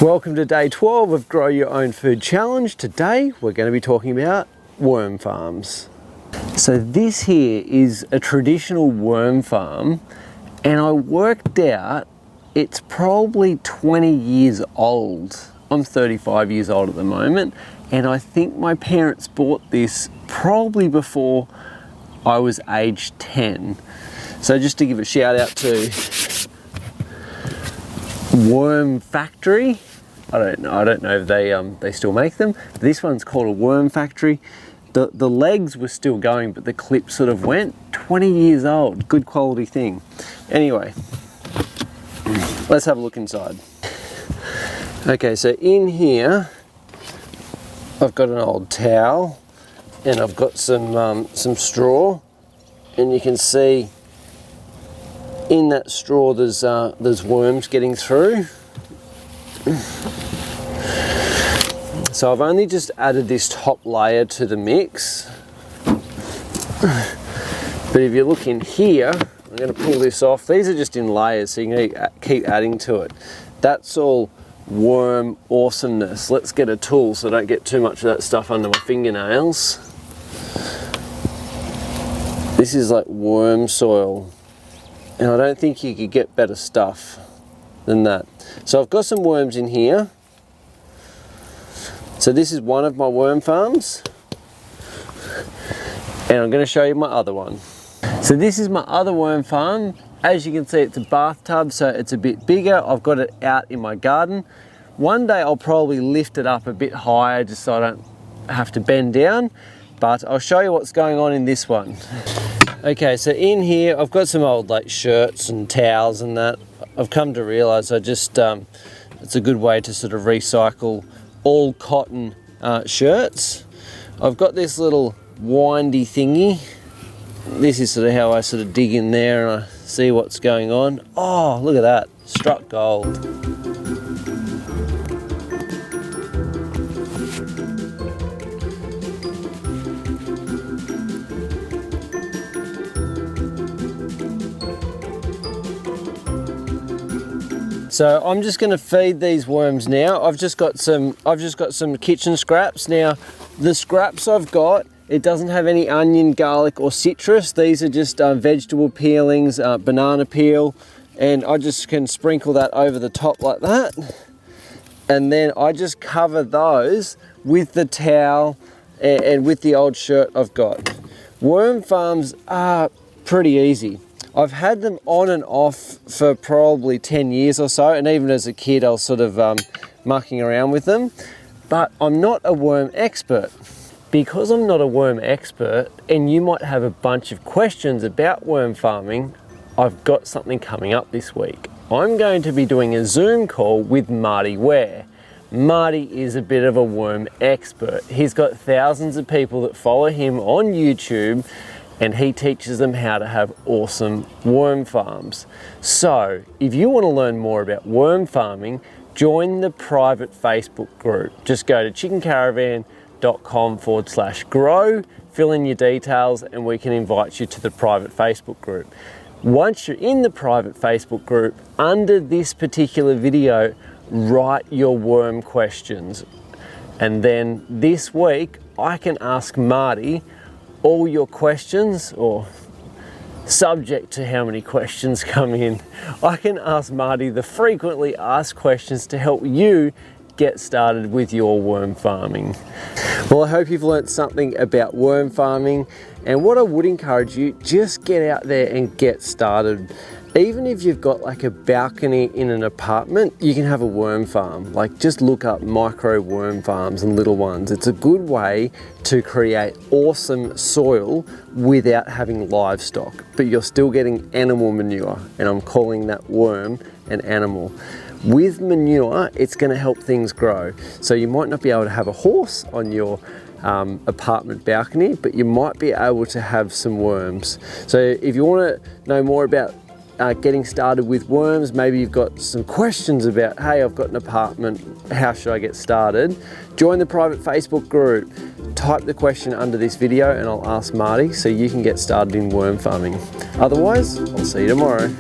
Welcome to day 12 of Grow Your Own Food Challenge. Today we're going to be talking about worm farms. So this here is a traditional worm farm, and I worked out it's probably 20 years old. I'm 35 years old at the moment, and I think my parents bought this probably before I was age 10. So just to give a shout out to Worm Factory. I don't know if they still make them. But this one's called a Worm Factory. The legs were still going, but the clip sort of went. 20 years old, good quality thing. Anyway, let's have a look inside. Okay, so in here, I've got an old towel, and I've got some straw, and you can see in that straw there's worms getting through. So I've only just added this top layer to the mix. But if you look in here, I'm going to pull this off. These are just in layers, so you can keep adding to it. That's all worm awesomeness. Let's get a tool so I don't get too much of that stuff under my fingernails. This is like worm soil, and I don't think you could get better stuff than that. So I've got some worms in here. So this is one of my worm farms, and I'm going to show you my other one. So this is my other worm farm. As you can see, it's a bathtub, so it's a bit bigger. I've got it out in my garden. One day I'll probably lift it up a bit higher just so I don't have to bend down, but I'll show you what's going on in this one. Okay, so in here I've got some old like shirts and towels and that. I've come to realize it's a good way to sort of recycle all cotton shirts. I've got this little windy thingy. This is sort of how I sort of dig in there and I see what's going on. Oh, look at that, struck gold. So I'm just going to feed these worms now. I've just got some kitchen scraps. Now, the scraps I've got, it doesn't have any onion, garlic or citrus. These are just vegetable peelings, banana peel, and I just can sprinkle that over the top like that. And then I just cover those with the towel and with the old shirt I've got. Worm farms are pretty easy. I've had them on and off for probably 10 years or so, and even as a kid I was sort of mucking around with them, but I'm not a worm expert. Because I'm not a worm expert, and you might have a bunch of questions about worm farming, I've got something coming up this week. I'm going to be doing a Zoom call with Marty Ware. Marty is a bit of a worm expert. He's got thousands of people that follow him on YouTube, and he teaches them how to have awesome worm farms. So if you want to learn more about worm farming, join the private Facebook group. Just go to chickencaravan.com/grow, fill in your details, and we can invite you to the private Facebook group. Once you're in the private Facebook group, under this particular video, write your worm questions. And then this week, I can ask Marty all your questions, or subject to how many questions come in. I can ask Marty the frequently asked questions to help you get started with your worm farming. Well, I hope you've learnt something about worm farming, and what I would encourage you, just get out there and get started. Even if you've got like a balcony in an apartment, you can have a worm farm. Like, just look up micro worm farms and little ones. It's a good way to create awesome soil without having livestock, but you're still getting animal manure, and I'm calling that worm an animal. With manure, it's going to help things grow. So you might not be able to have a horse on your apartment balcony, but you might be able to have some worms. So if you want to know more about getting started with worms, maybe you've got some questions about, hey, I've got an apartment, how should I get started? Join the private Facebook group. Type the question under this video and I'll ask Marty so you can get started in worm farming. Otherwise, I'll see you tomorrow.